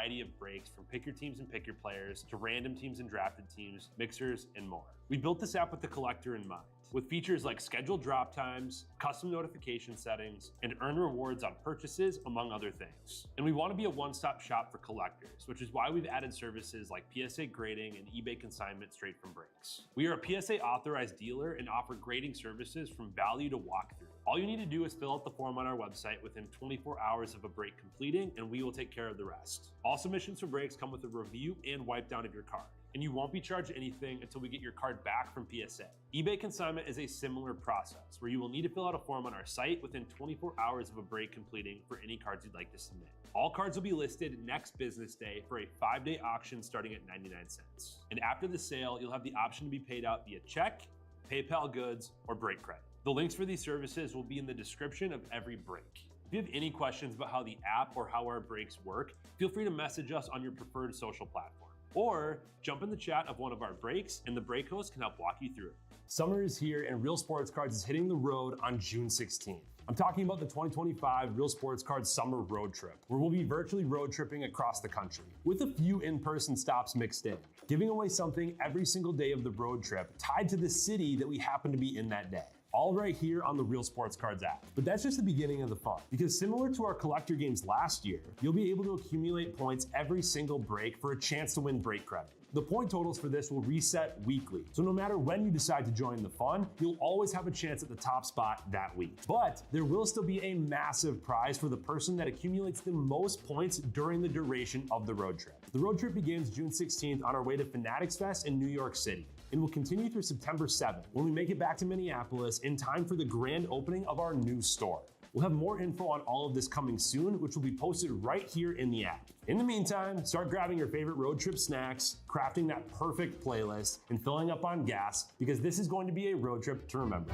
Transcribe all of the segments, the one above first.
variety of breaks from pick your teams and pick your players to random teams and drafted teams, mixers, and more. We built this app with the collector in mind, with features like scheduled drop times, custom notification settings, and earn rewards on purchases, among other things. And we want to be a one-stop shop for collectors, which is why we've added services like PSA grading and eBay consignment straight from breaks. We are a PSA authorized dealer and offer grading services from value to walkthrough. All you need to do is fill out the form on our website within 24 hours of a break completing, and we will take care of the rest. All submissions for breaks come with a review and wipe down of your card, and you won't be charged anything until we get your card back from PSA. eBay consignment is a similar process where you will need to fill out a form on our site within 24 hours of a break completing for any cards you'd like to submit. All cards will be listed next business day for a 5-day auction starting at 99 cents. And after the sale, you'll have the option to be paid out via check, PayPal goods, or break credit. The links for these services will be in the description of every break. If you have any questions about how the app or how our breaks work, feel free to message us on your preferred social platform. Or jump in the chat of one of our breaks and the break host can help walk you through it. Summer is here and Real Sports Cards is hitting the road on June 16th. I'm talking about the 2025 Real Sports Cards Summer Road Trip, where we'll be virtually road tripping across the country, with a few in-person stops mixed in, giving away something every single day of the road trip tied to the city that we happen to be in that day. All right here on the Real Sports Cards app. But that's just the beginning of the fun, because similar to our collector games last year, you'll be able to accumulate points every single break for a chance to win break credit. The point totals for this will reset weekly, so no matter when you decide to join the fun, you'll always have a chance at the top spot that week. But there will still be a massive prize for the person that accumulates the most points during the duration of the road trip. The road trip begins June 16th on our way to Fanatics Fest in New York City, and will continue through September 7th when we make it back to Minneapolis in time for the grand opening of our new store. We'll have more info on all of this coming soon, which will be posted right here in the app. In the meantime, start grabbing your favorite road trip snacks, crafting that perfect playlist, and filling up on gas, because this is going to be a road trip to remember.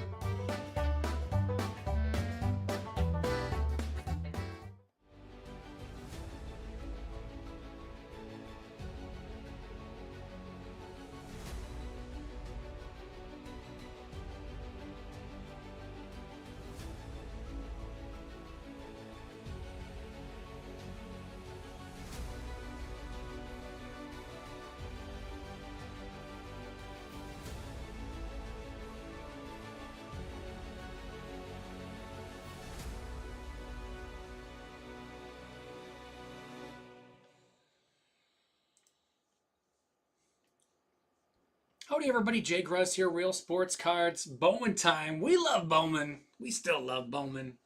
Howdy everybody, Jake Russ here, Real Sports Cards, Bowman time. We love Bowman. We still love Bowman.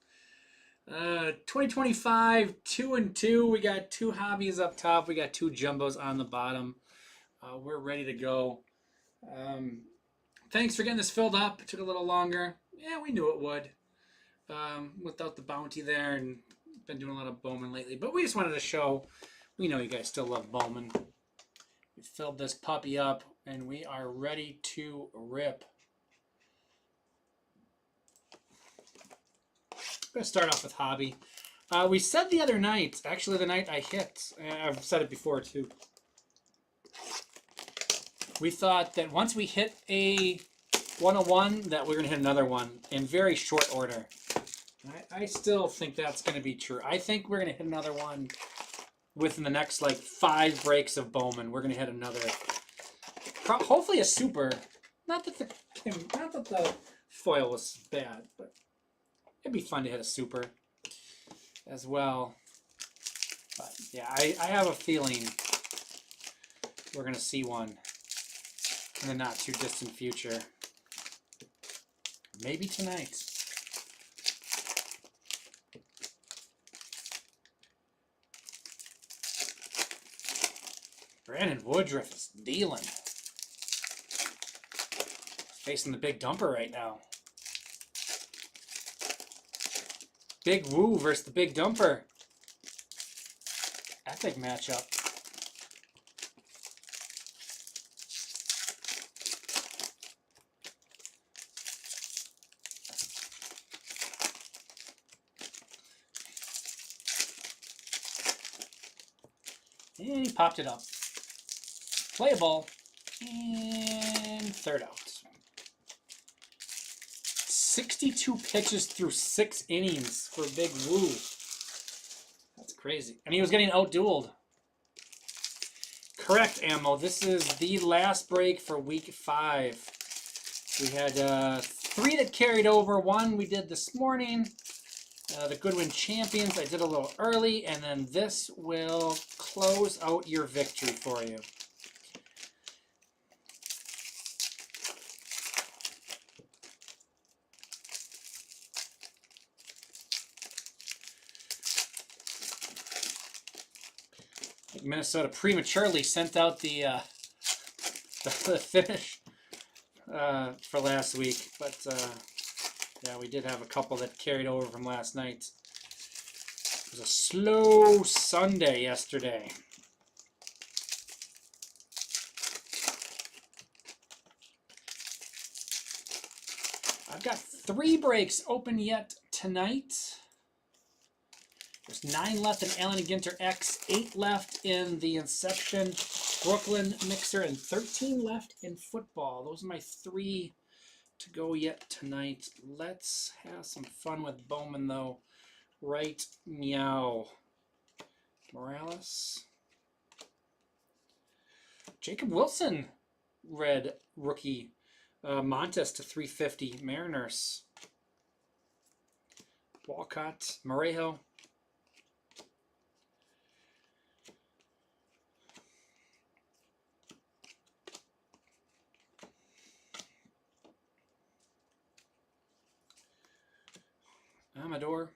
2025, 2-2. We got 2 hobbies up top. We got 2 jumbos on the bottom. We're ready to go. Thanks for getting this filled up. It took a little longer. Yeah, we knew it would. Without the bounty there, and been doing a lot of Bowman lately. But we just wanted to show, we know you guys still love Bowman. We filled this puppy up, and we are ready to rip. I'm going to start off with hobby. We said the other night, actually the night I hit, and I've said it before too, we thought that once we hit a 101 that we're going to hit another one in very short order. I still think that's going to be true. I think we're going to hit another one within the next like 5 breaks of Bowman. We're going to hit another, hopefully a super. Not that the foil was bad, but it'd be fun to hit a super as well. But yeah, I have a feeling we're going to see one in the not too distant future. Maybe tonight. Brandon Woodruff is dealing. Facing the big dumper right now. Big Woo versus the big dumper. Epic matchup. And he popped it up. Playable. And third out. 62 pitches through 6 innings for Big Woo. That's crazy. And he was getting outdueled. Correct, Ammo. This is the last break for week 5. We had 3 that carried over. 1 we did this morning. The Goodwin Champions I did a little early, and then this will close out your victory for you. Minnesota prematurely sent out the finish for last week, but yeah, we did have a couple that carried over from last night. It was a slow Sunday yesterday. I've got 3 breaks open yet tonight. There's 9 left in Allen and Ginter X, 8 left in the Inception Brooklyn Mixer, and 13 left in football. Those are my 3 to go yet tonight. Let's have some fun with Bowman, though. Right meow. Morales. Jacob Wilson, red rookie. Montes to 350. Mariners. Walcott. Morejo. Amador.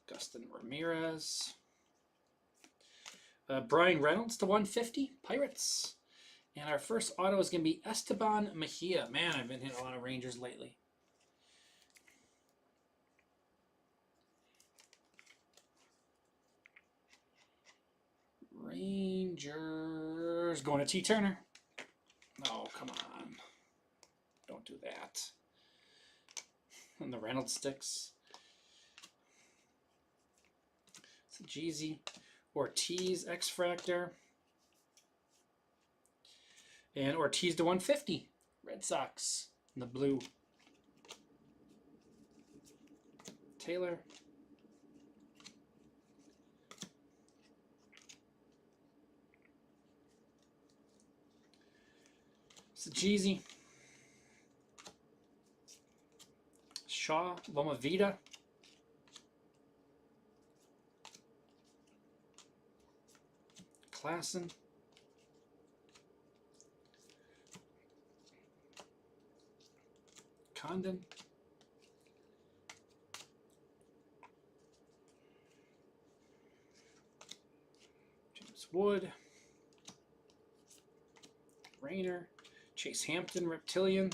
Dustin Ramirez. Brian Reynolds to 150. Pirates. And our first auto is going to be Esteban Mejia. Man, I've been hitting a lot of Rangers lately. Rangers going to T. Turner. Oh, come on. Don't do that. And the Reynolds sticks. It's a Jeezy. Ortiz X-Fractor. And Ortiz to 150. Red Sox in the blue. Taylor. It's a Jeezy. Shaw, Loma Vida. Klassen. Condon. James Wood. Rayner. Chase Hampton, Reptilian.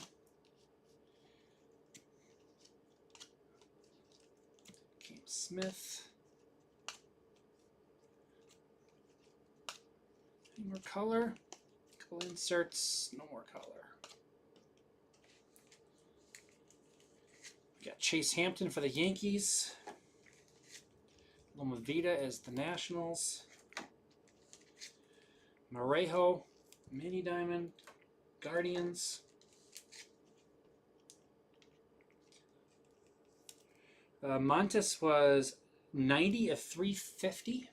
Cam Smith. Any more color? Couple inserts. No more color. We got Chase Hampton for the Yankees. Loma Vida as the Nationals. Morejo, Mini Diamond, Guardians. Montes was 90 of 350.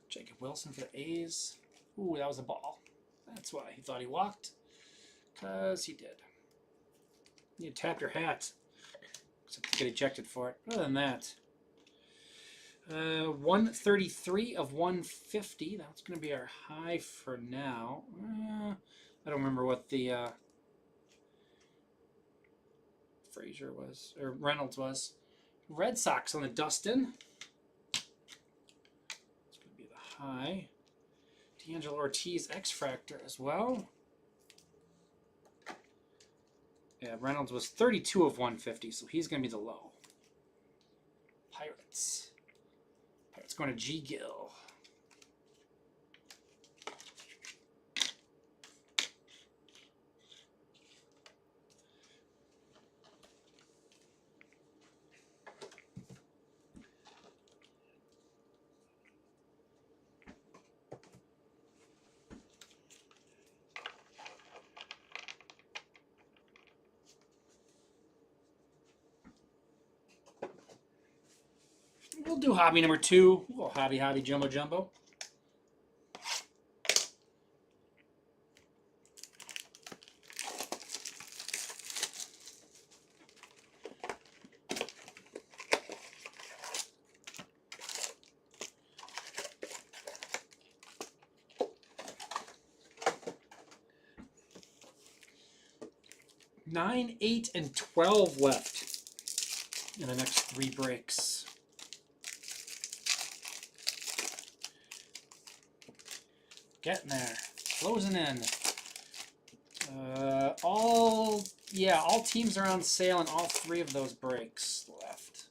Jacob Wilson for the A's. Ooh, that was a ball. That's why he thought he walked. Because he did. You tap your hat. Except to get ejected for it. Other than that. 133 of 150. That's going to be our high for now. I don't remember what the Frazier was, or Reynolds was. Red Sox on the Dustin. It's going to be the high. D'Angelo Ortiz X-Fractor as well. Yeah, Reynolds was 32 of 150, so he's going to be the low. Pirates. Pirates going to G. Gill. We'll do hobby number 2. We'll hobby jumbo jumbo. Nine, 8, and 12 left in the next 3 breaks. Getting there, closing in. All teams are on sale in all 3 of those breaks left.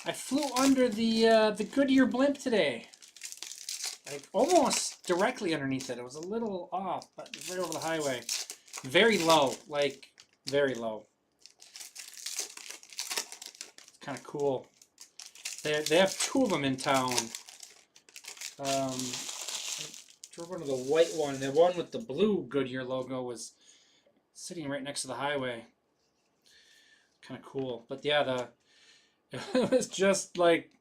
I flew under the Goodyear blimp today. Like almost directly underneath it. It was a little off, but it was right over the highway. Very low, like very low. It's kind of cool. They have 2 of them in town. I drove under the white one. The one with the blue Goodyear logo was sitting right next to the highway. Kind of cool. But yeah, it was just like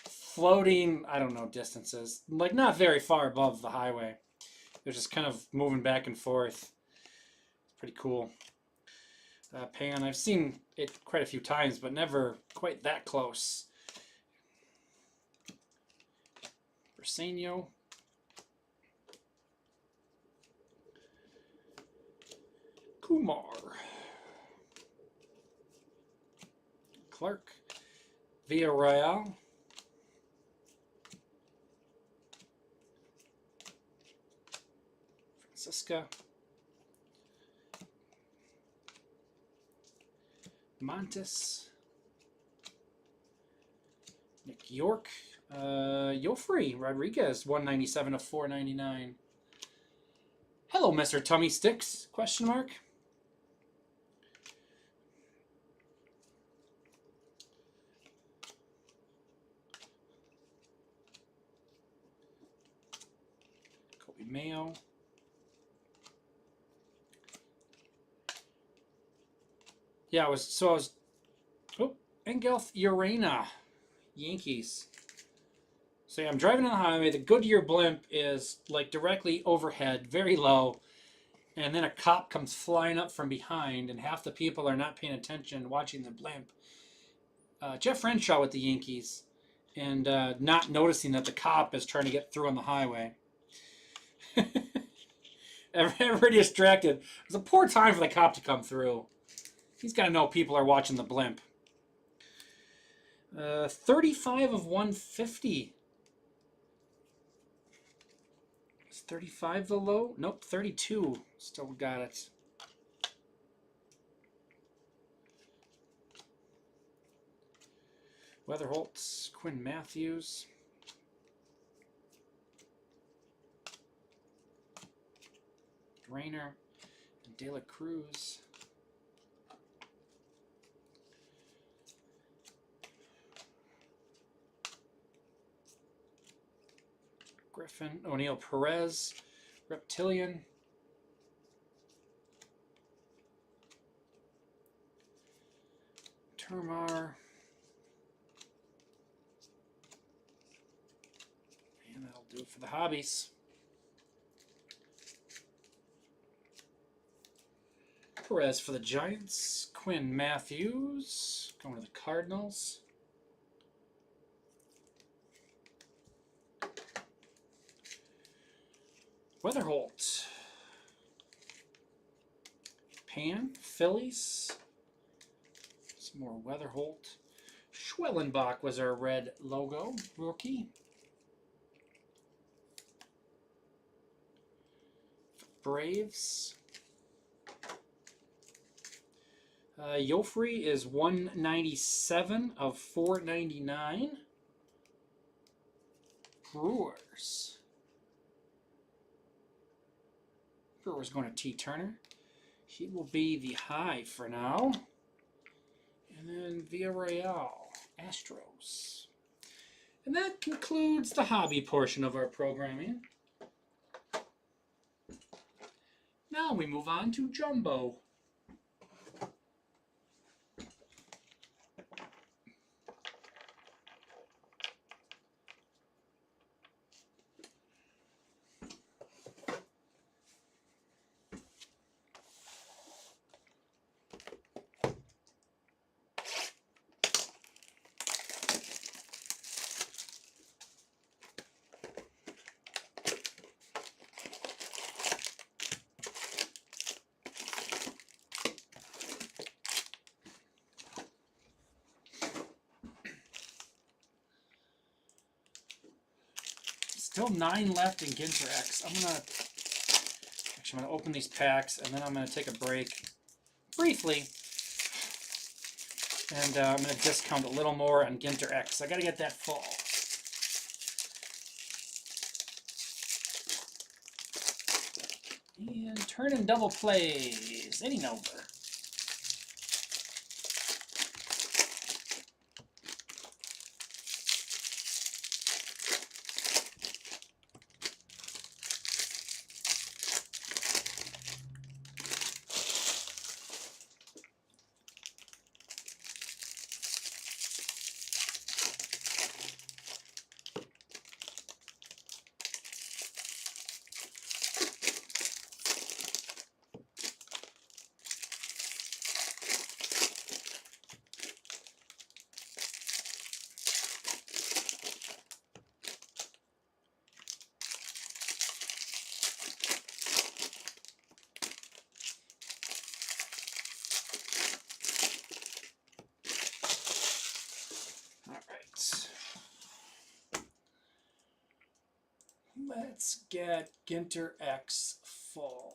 floating, I don't know, distances. Like not very far above the highway. It was just kind of moving back and forth. Pretty cool. Pan, I've seen it quite a few times, but never quite that close. Bersenio. Kumar. Clark. Villarreal. Francisca. Montes. Nick York. Joffrey Rodriguez, 197 to 499. Hello, Mr. Tummy Sticks? Question mark. Kobe Mayo. Yeah, I was. Oh, Engelf Urena, Yankees. So yeah, I'm driving on the highway. The Goodyear blimp is like directly overhead, very low. And then a cop comes flying up from behind, and half the people are not paying attention watching the blimp. Jeff Renshaw with the Yankees, and not noticing that the cop is trying to get through on the highway. Everybody distracted. It was a poor time for the cop to come through. He's got to know people are watching the blimp. 35 of 150. Is 35 the low? Nope, 32. Still got it. Weatherholtz, Quinn Matthews. Rayner, and De La Cruz. Griffin, O'Neill Perez, Reptilian. Termar. And that'll do it for the hobbies. Perez for the Giants. Quinn Matthews going to the Cardinals. Weatherholt. Pan, Phillies. Some more Weatherholt. Schwellenbach was our red logo rookie. Braves. Joffrey is 197 of 499. Brewers. Brewers going to T. Turner. He will be the high for now. And then Villarreal, Astros. And that concludes the hobby portion of our programming. Now we move on to Jumbo. Still 9 left in Ginter X. I'm gonna open these packs and then I'm gonna take a break briefly, and I'm gonna discount a little more on Ginter X. I gotta get that full. And turn in double plays. Inning over. Let's get Ginter X full.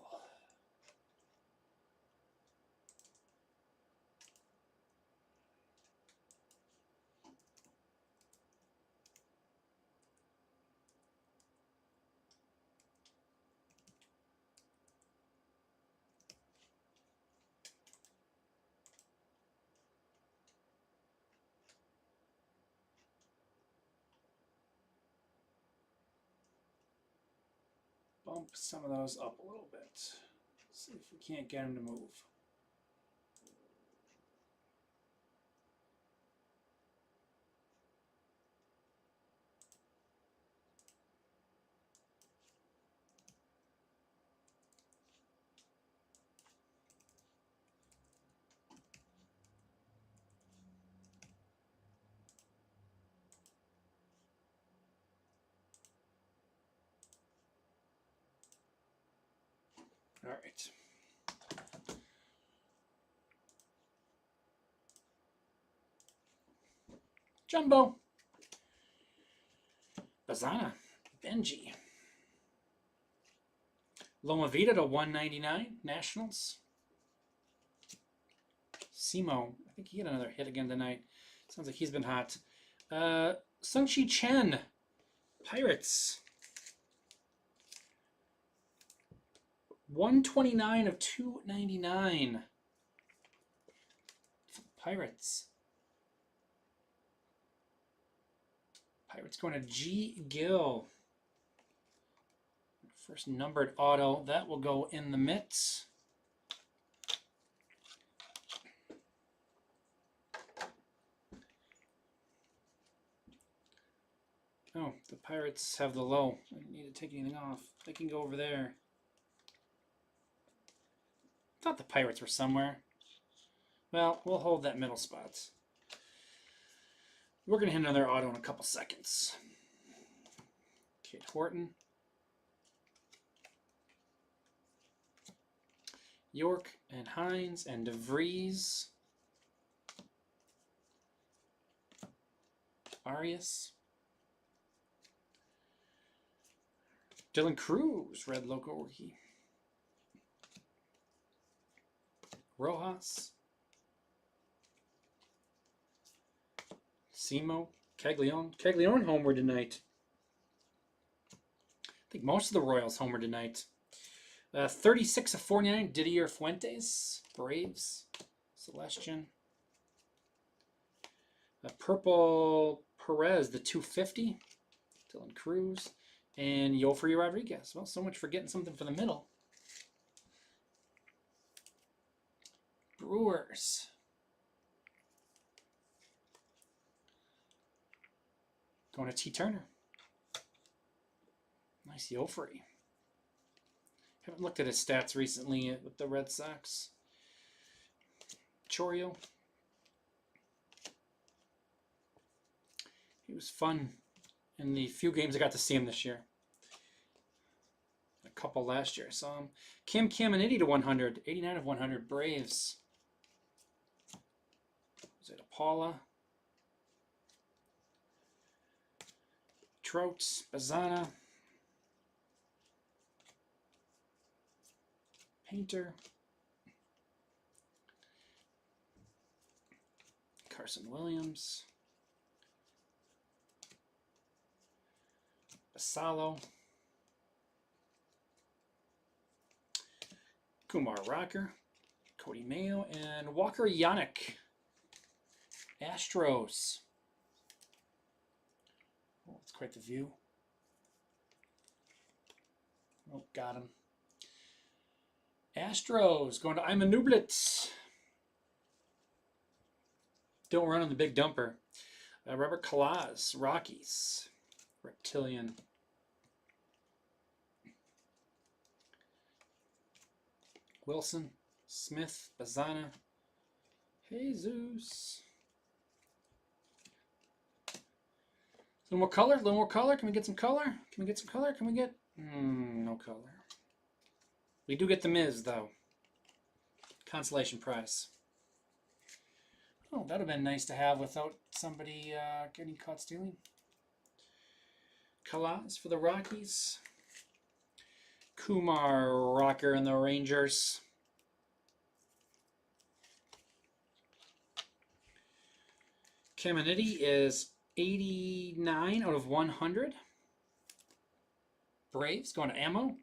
Bump some of those up a little bit. See if we can't get them to move. All right. Jumbo. Bazana. Benji. Loma Vida to 199. Nationals. Simo. I think he had another hit again tonight. Sounds like he's been hot. Sung-Chi Chen. Pirates. 129 of 299. Pirates. Pirates going to G. Gill. First numbered auto. That will go in the mitts. Oh, the Pirates have the low. I don't need to take anything off. They can go over there. Thought the Pirates were somewhere. Well, we'll hold that middle spot. We're going to hit another auto in a couple seconds. Kate Horton. York and Hines and DeVries. Arias. Dylan Cruz, red logo rookie. Rojas. Simo. Caglione. Caglione homer tonight. I think most of the Royals homer tonight. 36 of 49, Didier Fuentes. Braves. Celestian. Purple Perez, the 250. Dylan Cruz. And Yofri Rodriguez. Well, so much for getting something for the middle. Brewers. Going to T. Turner. Nice Yofri. Haven't looked at his stats recently with the Red Sox. Chorio. He was fun in the few games I got to see him this year. A couple last year I saw him. Cam Caminiti to 100. 89 of 100. Braves. Zeta Paula. Trout. Bazana. Painter. Carson Williams. Basalo. Kumar Rocker. Cody Mayo. And Walker Yannick. Astros. Oh, that's quite the view. Oh, got him. Astros going to Iman Nublitz. Don't run on the big dumper. Robert Kalaz, Rockies. Reptilian. Wilson, Smith, Bazana, Jesus. A little more color, a little more color. Can we get some color? Can we get some color? Can we get... no color. We do get the Miz, though. Consolation prize. Oh, that would have been nice to have without somebody getting caught stealing. Kalaz for the Rockies. Kumar Rocker and the Rangers. Caminiti is 89 out of 100. Braves going to Ammo.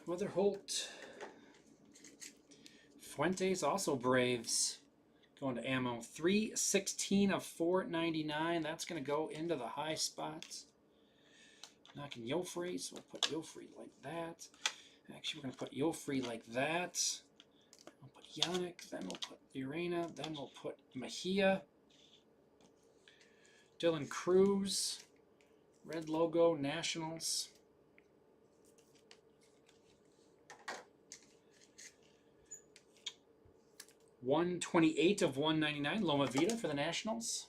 Weatherholt. Fuentes, also Braves. Going to Ammo. 316 of 499. That's going to go into the high spots. Knocking Yofri, so we'll put Yofri like that. Actually, we're going to put Yofri like that. We'll put Yannick, then we'll put Urena, then we'll put Mejia. Dylan Cruz. Red logo, Nationals. $128 of 199, Loma Vita for the Nationals.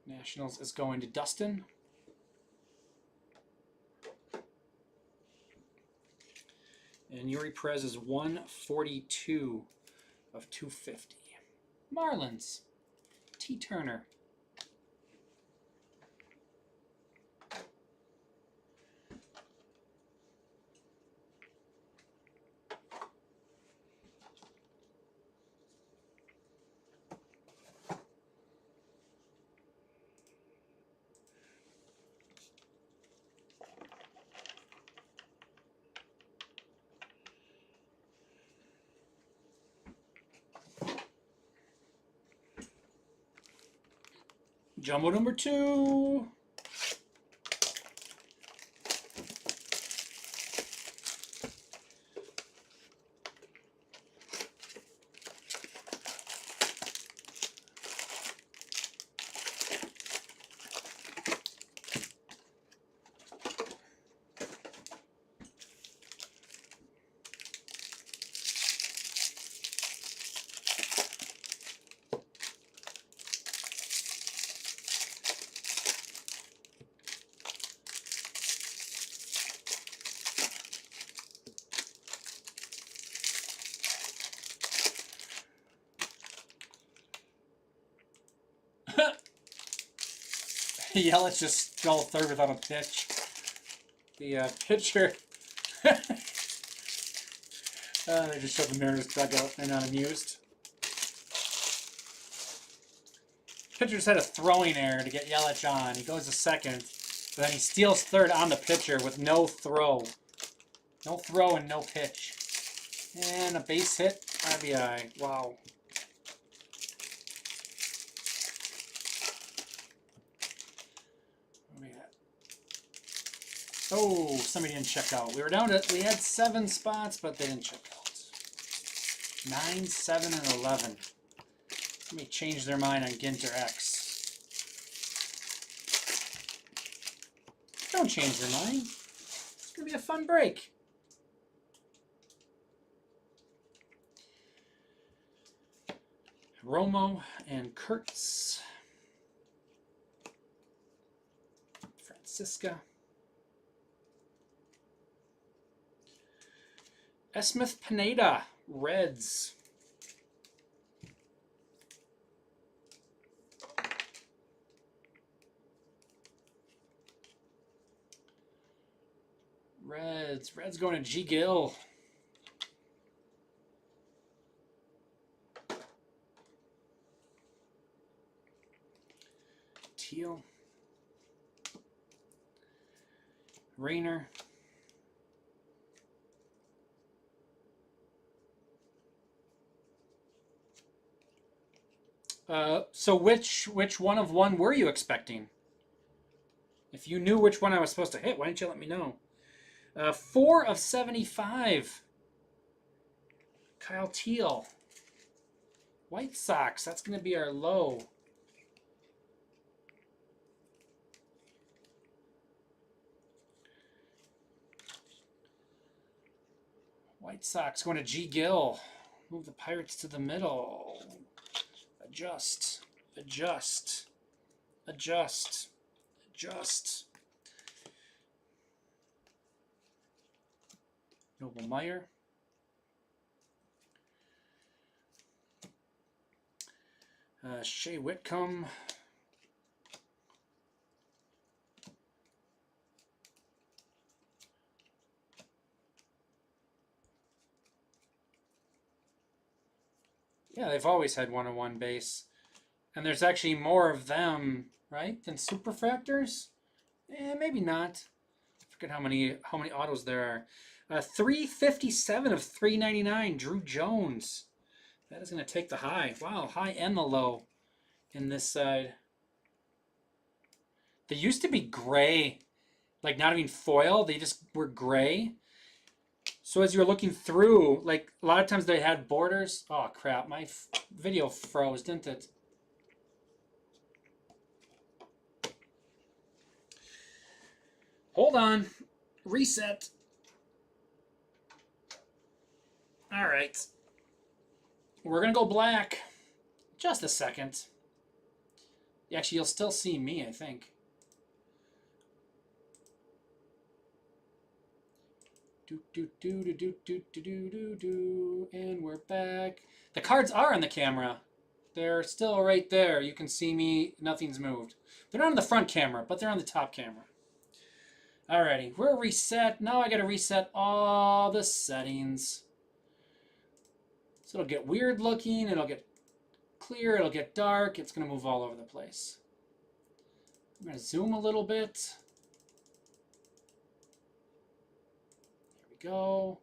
Nationals is going to Dustin. And Yuri Perez is 142 of 250. Marlins, T. Turner. Jumbo number 2. Yelich just fell third without a pitch. The pitcher. They just showed the Mariners dugout. They're not amused. Pitcher just had a throwing error to get Yelich on. He goes to second, but then he steals third on the pitcher with no throw. No throw and no pitch. And a base hit, RBI. Wow. What do we got? Oh, somebody didn't check out. We were down to, we had 7 spots, but they didn't check out. 9, 7, and 11. Somebody changed their mind on Ginter X. Don't change their mind. It's going to be a fun break. Romo and Kurtz. Francisca. Esmith Pineda, Reds. Reds going to G. Gill. Teal. Rayner. So which one of one were you expecting? If you knew which one I was supposed to hit, why didn't you let me know? 4 of 75. Kyle Teal. White Sox, that's going to be our low. White Sox going to G. Gill. Move the Pirates to the middle. Adjust. Adjust. Adjust. Adjust. Noble Meyer. Shea Whitcomb. Yeah, they've always had 101 base. And there's actually more of them, right, than superfractors? Maybe not. I forget how many autos there are. 357 of 399, Drew Jones. That is going to take the high. Wow, high and the low in this side. They used to be gray, like not even foil. They just were gray. So as you're looking through, like a lot of times they had borders. Oh crap, my video froze, didn't it? Hold on. Reset. All right. We're going to go black. Just a second. Actually, you'll still see me, I think. And we're back. The cards are on the camera. They're still right there. You can see me. Nothing's moved. They're not on the front camera, but they're on the top camera. Alrighty, we're reset. Now I gotta reset all the settings. So it'll get weird looking, it'll get clear, it'll get dark, it's gonna move all over the place. I'm gonna zoom a little bit. There we go.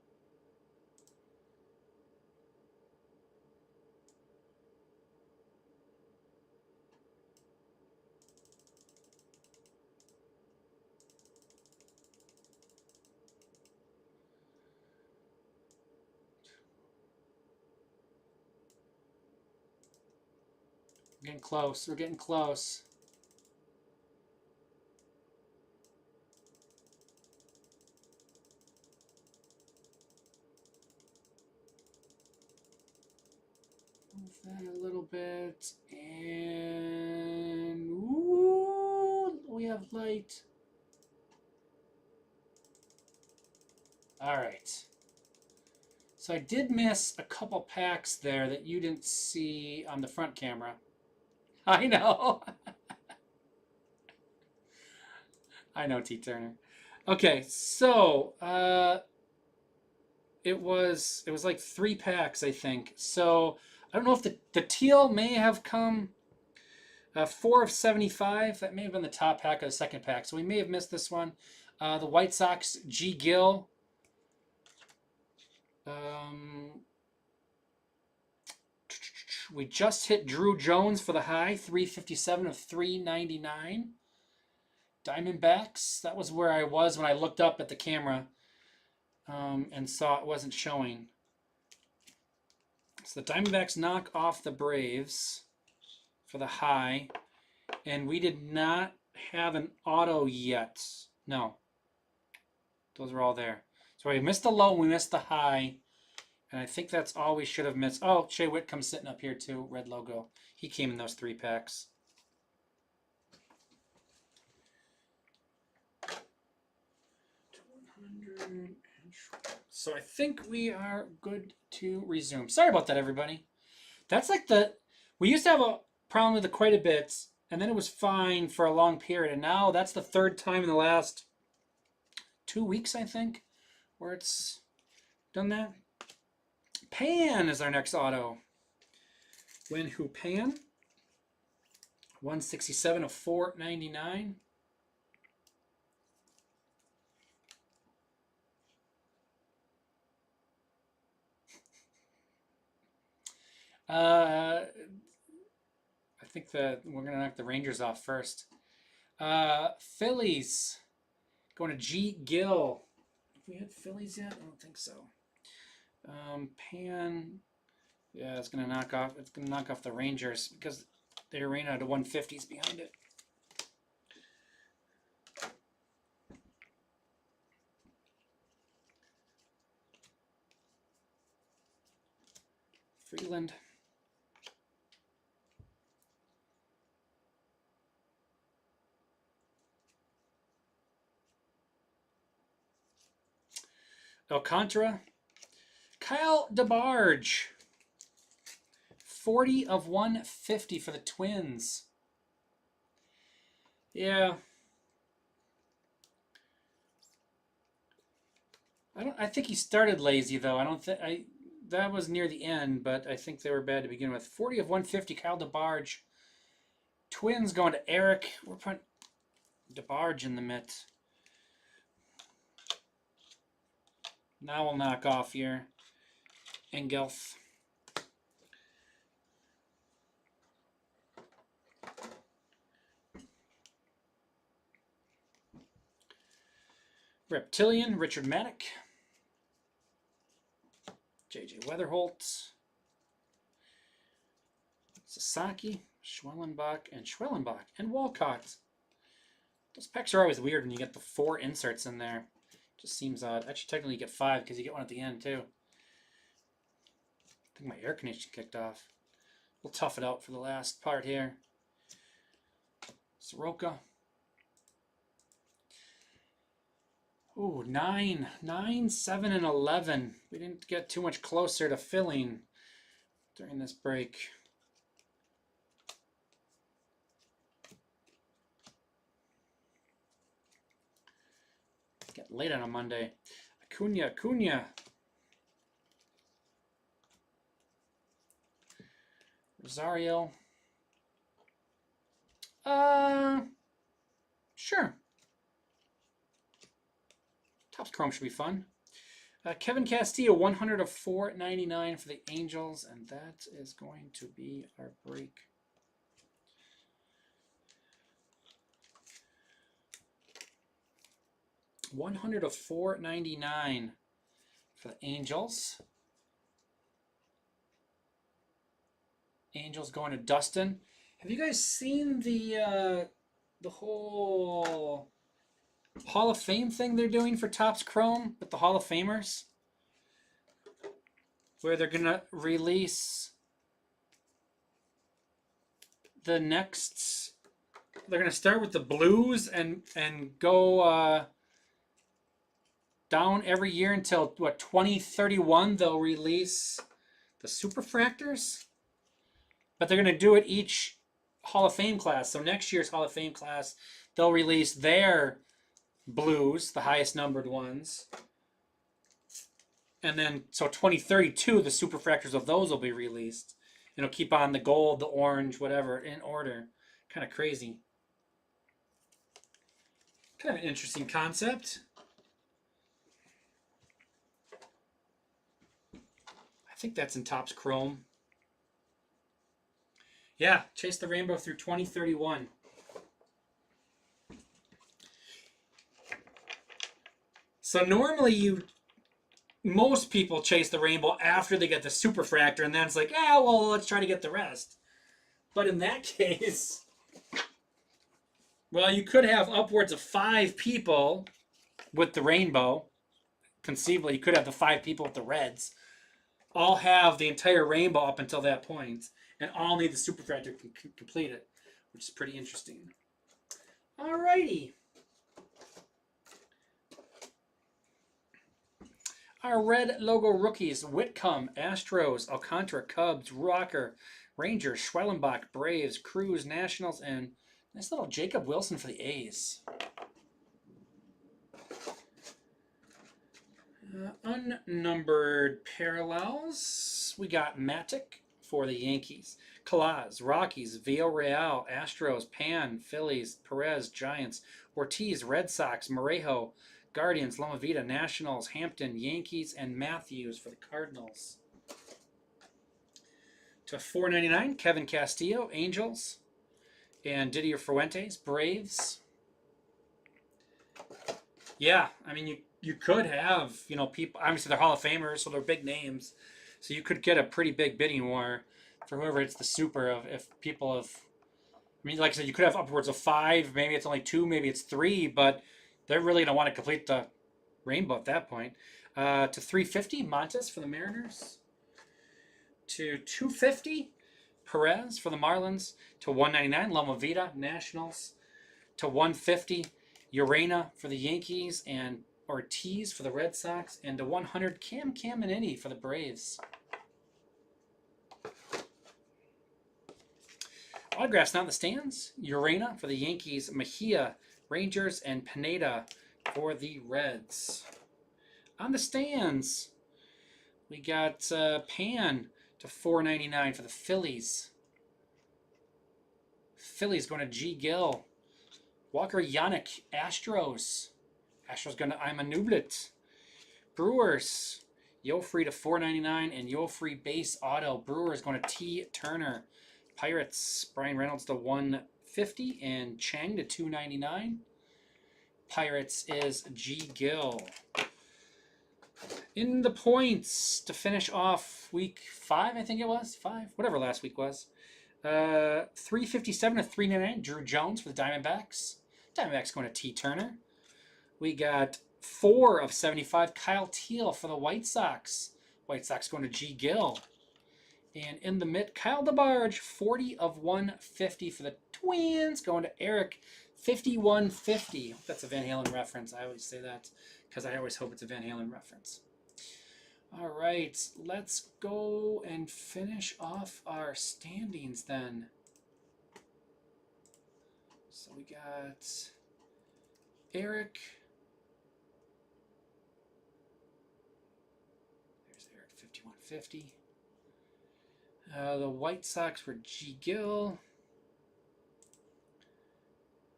We're getting close. We're getting close. Move that a little bit. And ooh, we have light. All right. So I did miss a couple packs there that you didn't see on the front camera. I know. I know, T. Turner. Okay, so it was like 3 packs, I think. So I don't know if the teal may have come 4 of 75. That may have been the top pack of the second pack. So we may have missed this one. The White Sox, G. Gill. We just hit Drew Jones for the high, 357 of 399. Diamondbacks, that was where I was when I looked up at the camera and saw it wasn't showing. So the Diamondbacks knock off the Braves for the high, and we did not have an auto yet. No, those are all there. So we missed the low, we missed the high, and I think that's all we should have missed. Oh, Shea Whitcomb's sitting up here too, red logo. He came in those 3 packs. So I think we are good to resume. Sorry about that, everybody. That's like we used to have a problem with it quite a bit, and then it was fine for a long period, and now that's the 3rd time in the last 2 weeks, I think, where it's done that. Pan is our next auto. Wen Hu Pan. 167 of 499. I think that we're gonna knock the Rangers off first. Phillies going to G. Gill. Have we had Phillies yet? I don't think so. Pan. Yeah, it's gonna knock off. It's gonna knock off the Rangers because they ran out of 150s behind it. Freeland. Alcantara. Kyle DeBarge. 40 of 150 for the Twins. Yeah. I think he started lazy though. I don't think that was near the end, but I think they were bad to begin with. 40 of 150, Kyle DeBarge. Twins going to Eric. We're putting DeBarge in the mitt. Now we'll knock off here. Engelf. Reptilian, Richard Maddock. J.J. Weatherholt. Sasaki, Schwellenbach, and Walcott. Those packs are always weird when you get the 4 inserts in there. Just seems odd. Actually, technically you get 5 because you get one at the end too. I think my air conditioning kicked off. We'll tough it out for the last part here. Soroka. Ooh, 9, 7, and 11. We didn't get too much closer to filling during this break. Get late on a Monday. Acuna. Rosario. Sure. Topps Chrome should be fun. Kevin Castillo, 100 of 499 for the Angels, and that is going to be our break. $100 of $4.99 for the Angels. Angels going to Dustin. Have you guys seen the whole Hall of Fame thing they're doing for Topps Chrome with the Hall of Famers? Where they're gonna release the next. They're gonna start with the Blues and go down every year until what 2031. They'll release the Superfractors, but they're gonna do it each Hall of Fame class. So next year's Hall of Fame class, they'll release their blues, the highest numbered ones. And then, so 2032, the superfractors of those will be released. It'll keep on the gold, the orange, whatever, in order. Kind of crazy. Kind of an interesting concept. I think that's in Topps Chrome. Yeah, Chase the Rainbow through 2031. So normally most people chase the rainbow after they get the superfractor, and then it's like, yeah, well, let's try to get the rest. But in that case, well, you could have upwards of 5 people with the rainbow. Conceivably, you could have the 5 people with the reds. All have the entire rainbow up until that point, and all need the superfractor to complete it, which is pretty interesting. Alrighty. Our red logo rookies: Whitcomb, Astros, Alcantara, Cubs, Rocker, Rangers, Schwellenbach, Braves, Cruz, Nationals, and nice little Jacob Wilson for the A's. Unnumbered parallels. We got Matic for the Yankees, Calaz, Rockies, Villarreal, Astros, Pan, Phillies, Perez, Giants, Ortiz, Red Sox, Morejo, Guardians, Loma Vida, Nationals, Hampton, Yankees, and Matthews for the Cardinals. To 499, Kevin Castillo, Angels, and Didier Fuentes, Braves. Yeah, I mean, you could have, you know, people, obviously they're Hall of Famers, so they're big names. So you could get a pretty big bidding war for whoever hits the super of, if people have, I mean, like I said, you could have upwards of 5, maybe it's only 2, maybe it's 3, but they're really going to want to complete the rainbow at that point. To 350, Montes for the Mariners. To 250, Perez for the Marlins. To 199, Loma Vida, Nationals. To 150, Urena for the Yankees, and Ortiz for the Red Sox. And to 100, Cam Caminiti for the Braves. Autographs now in the stands: Urena for the Yankees, Mejia, Rangers, and Pineda for the Reds. On the stands, we got Pan to 499 for the Phillies. Phillies going to G. Gill. Walker Yannick, Astros. Astros going to Ima Nublit. Brewers, Yofree to 499, and Yofree base auto. Brewers going to T. Turner. Pirates, Brian Reynolds to 150, and Chang to 299. Pirates is G. Gill. In the points to finish off week 5, I think it was 5, whatever last week was. 357 to 399, Drew Jones for the Diamondbacks. Diamondbacks going to T. Turner. We got 4 of 75, Kyle Teal for the White Sox. White Sox going to G. Gill. And in the mid, Kyle DeBarge, 40 of 150 for the Twins, going to Eric, 5150. That's a Van Halen reference. I always say that because I always hope it's a Van Halen reference. All right, let's go and finish off our standings then. So we got Eric. There's Eric, 5150. The White Sox were G. Gill.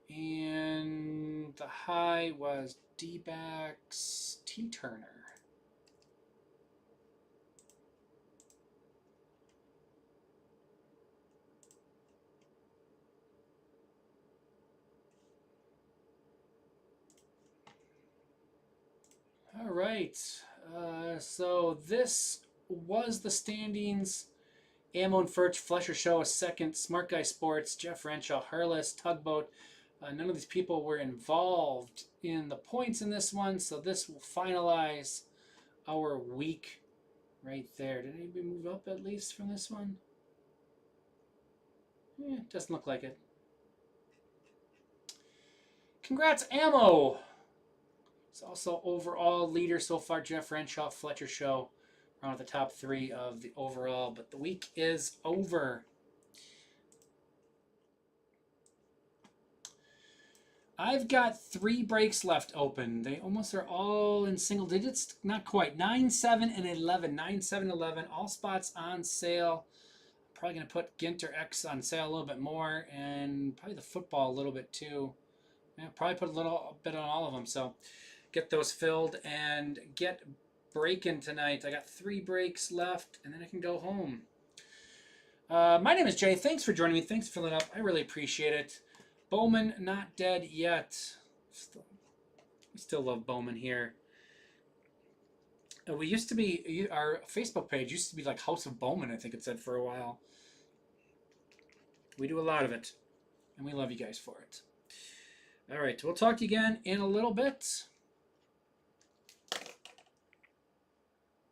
And the high was D-backs T. Turner. All right. So this was the standings. Ammo and Furch, Flesher Show, a second. Smart Guy Sports, Jeff Renshaw, Harless, Tugboat. None of these people were involved in the points in this one, so this will finalize our week right there. Did anybody move up at least from this one? Doesn't look like it. Congrats, Ammo! It's also overall leader so far, Jeff Renshaw, Fletcher Show. Around the top 3 of the overall, but the week is over. I've got 3 breaks left open. They almost are all in single digits. Not quite. 9, 7, and 11. 9, 7, 11. All spots on sale. Probably going to put Ginter X on sale a little bit more, and probably the football a little bit too. Yeah, probably put a little bit on all of them. So get those filled and get breaking tonight. I got 3 breaks left, and then I can go home. My name is Jay. Thanks for joining me. Thanks for filling up. I really appreciate it. Bowman not dead yet. We still love Bowman here. We used to be, our Facebook page used to be like House of Bowman, I think it said for a while. We do a lot of it, and we love you guys for it. All right, we'll talk to you again in a little bit.